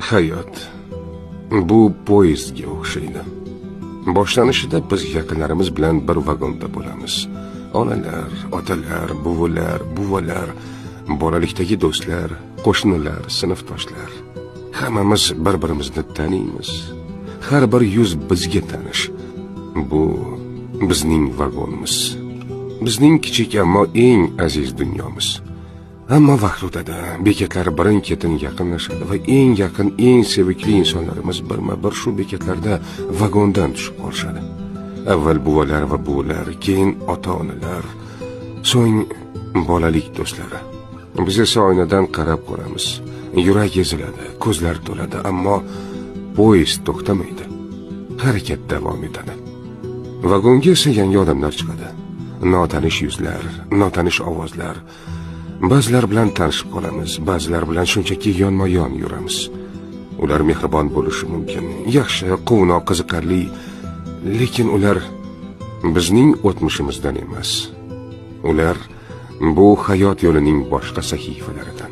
Hayot bu poyezdga o'xshaydi. Boshlanishida biz yaqinlarimiz bilan bir vagonda bo'lamiz. Onalar, otalar, buvalar, bolalikdagi do'stlar, qo'shnilar, sinfdoshlar. Hammamiz bir-birimizni taniymiz. Har bir yuz bizga tanish. Bu bizning vagonimiz. Bizning kichik ammo eng aziz dunyomiz. Ammo vaqt o'tadi, bekatlar birin-ketin yaqinlashadi va eng yaqin, eng sevikli insonlarimiz birma-bir shu bekatlarda vagondan tushib qolishadi. Avval buvalar va buvilar, keyin ota-onalar, so'ng bolalik do'stlari. Biz esa oynadan qarab ko'ramiz. Yurak eziladi, ko'zlar to'ladi, ammo poyezd to'xtamaydi. Harakat davom etadi. Vagonga esa yangi odamlar chiqadi. Notanish yuzlar, notanish ovozlar. Ba'zilar bilan tanishib qolamiz, ba'zilar bilan shunchaki yonma-yon yuramiz. Ular mehribon bo'lishi mumkin, yaxshi, quvnoq, qiziqarli, lekin ular bizning o'tmishimizdan emas. Ular bu hayot yo'lining boshqa sahifalaridan.